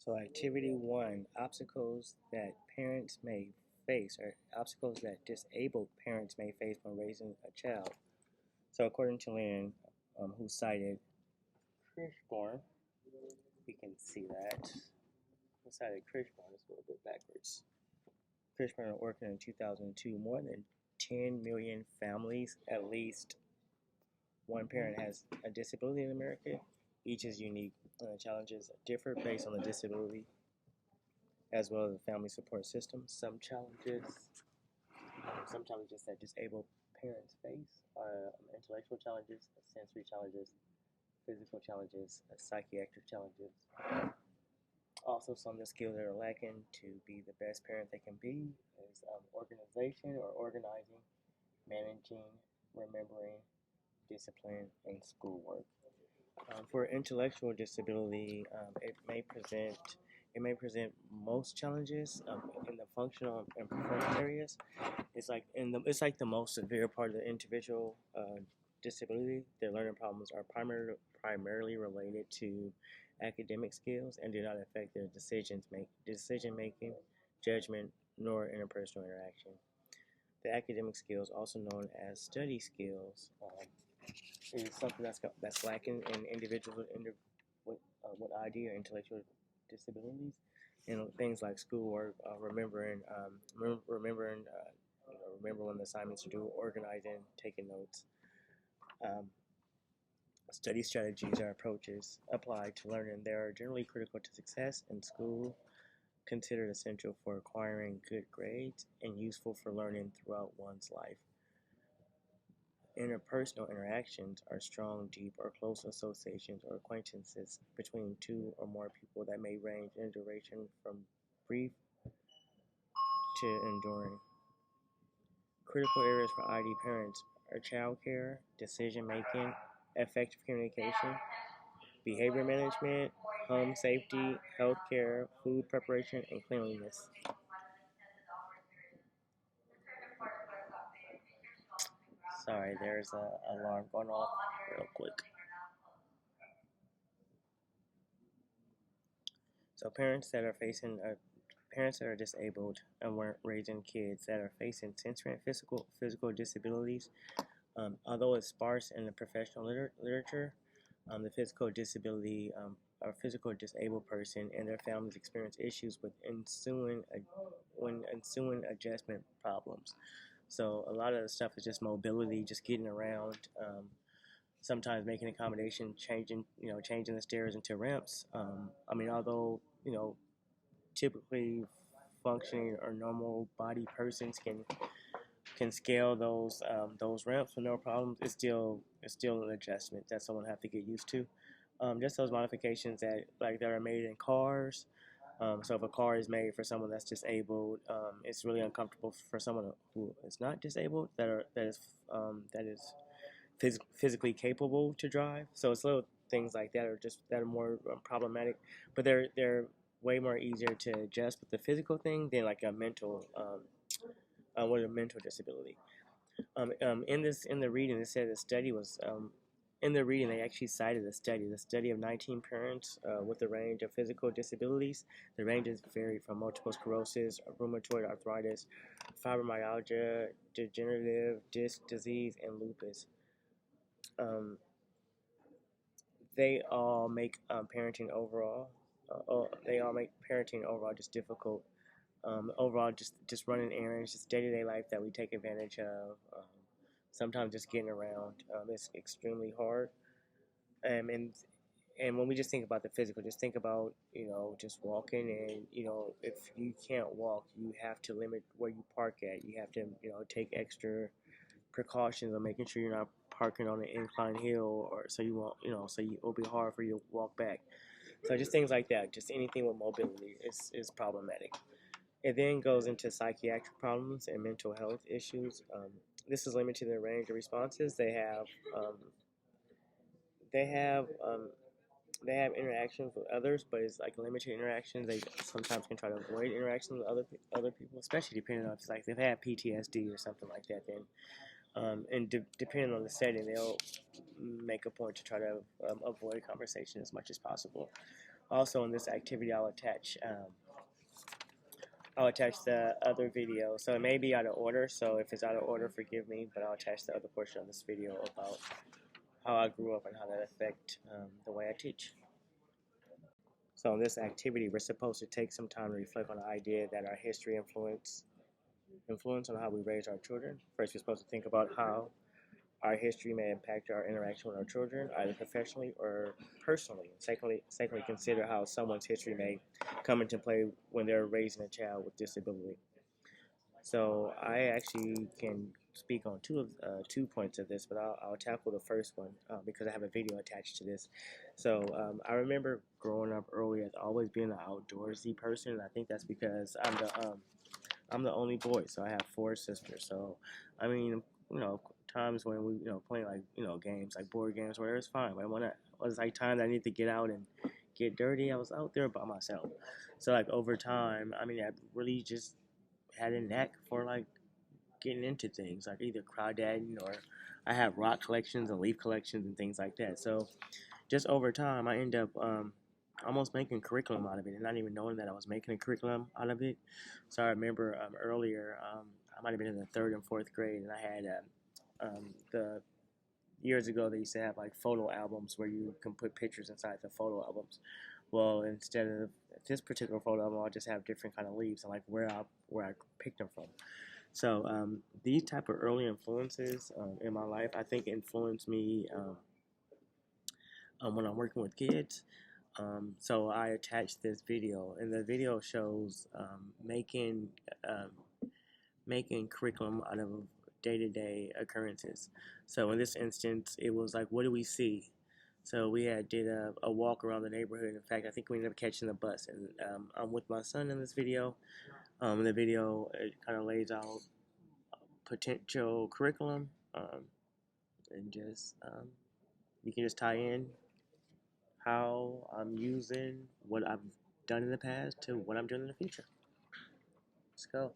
So activity one, obstacles that parents may face, or obstacles that disabled parents may face when raising a child. So according to Lynn, who cited Kirschborn, we can see that. Who cited Kirschborn, it's a little bit backwards. Kirschborn working in 2002, more than 10 million families, at least one parent has a disability in America. Each is unique. Challenges differ based on the disability as well as the family support system. Some challenges that disabled parents face are intellectual challenges, sensory challenges, physical challenges, psychiatric challenges. Also, some of the skills that are lacking to be the best parent they can be is organization or organizing, managing, remembering, discipline, and schoolwork. For intellectual disability, it may present most challenges in the functional and performance areas. It's like the most severe part of the individual disability. Their learning problems are primarily related to academic skills and do not affect their decision making, judgment, nor interpersonal interaction. The academic skills, also known as study skills, is something that's lacking in individuals with ID or intellectual disabilities, and things like schoolwork, remember when the assignments are due, organizing, taking notes. Um, Study strategies or approaches applied to learning. They are generally critical to success in school, considered essential for acquiring good grades, and useful for learning throughout one's life. Interpersonal interactions are strong, deep, or close associations or acquaintances between two or more people that may range in duration from brief to enduring. Critical areas for ID parents are child care, decision making, effective communication, behavior management, home safety, healthcare, food preparation, and cleanliness. Sorry, there's an alarm going off real quick. So parents that are disabled and weren't raising kids that are facing sensory and physical disabilities. Although it's sparse in the professional literature, the physical disability or physical disabled person and their families experience issues with ensuing adjustment problems. So a lot of the stuff is just mobility, just getting around. Sometimes making accommodation, changing the stairs into ramps. Although typically functioning or normal body persons can scale those ramps with no problems. It's still an adjustment that someone have to get used to. Just those modifications that are made in cars. So if a car is made for someone that's disabled, it's really uncomfortable for someone who is not disabled that is physically capable to drive. So it's little things like that are more problematic, but they're way more easier to adjust with the physical thing than like a mental with a mental disability. In the reading, it said the study was in the reading, they actually cited the study of 19 parents with a range of physical disabilities. The ranges vary from multiple sclerosis, rheumatoid arthritis, fibromyalgia, degenerative disc disease, and lupus. Um, they all make parenting overall. They all make parenting overall just difficult. Overall, just running errands, just day to day life that we take advantage of. Sometimes just getting around is extremely hard. And when we just think about the physical, just think about just walking, and if you can't walk, you have to limit where you park at. You have to take extra precautions on making sure you're not parking on an incline hill, or so you won't it'll be hard for you to walk back. So just things like that, just anything with mobility is problematic. It then goes into psychiatric problems and mental health issues. This is limited to the range of responses. They have interactions with others, but it's like limited interactions. They sometimes can try to avoid interactions with other people, especially depending on if like they've had PTSD or something like that. Then depending on the setting, they'll make a point to try to avoid conversation as much as possible. Also, in this activity, I'll attach the other video. So it may be out of order. So if it's out of order, forgive me. But I'll attach the other portion of this video about how I grew up and how that affect the way I teach. So in this activity, we're supposed to take some time to reflect on the idea that our history influence on how we raise our children. First, we're supposed to think about how our history may impact our interaction with our children, either professionally or personally. Secondly, consider how someone's history may come into play when they're raising a child with disability. So I actually can speak on 2 points of this, but I'll tackle the first one because I have a video attached to this. So I remember growing up early as always being an outdoorsy person, and I think that's because I'm the only boy, so I have 4 sisters. So I mean, times when we playing like games like board games, where it's fine. But when it was like time that I need to get out and get dirty, I was out there by myself. So like over time, I mean, I really just had a knack for like getting into things, like either crawdadding or I have rock collections and leaf collections and things like that. So just over time, I end up almost making curriculum out of it and not even knowing that I was making a curriculum out of it. So I remember earlier, I might have been in the 3rd and 4th grade, and I had the years ago they used to have like photo albums where you can put pictures inside the photo albums. Well, instead of this particular photo album, I'll just have different kind of leaves and like where I picked them from. So these type of early influences in my life, I think, influence me when I'm working with kids. So I attached this video, and the video shows um, making curriculum out of day-to-day occurrences. So in this instance, it was like, what do we see? So we did a walk around the neighborhood. In fact, I think we ended up catching the bus, and I'm with my son in this video. In the video, it kind of lays out potential curriculum, and just you can just tie in how I'm using what I've done in the past to what I'm doing in the future. Let's go.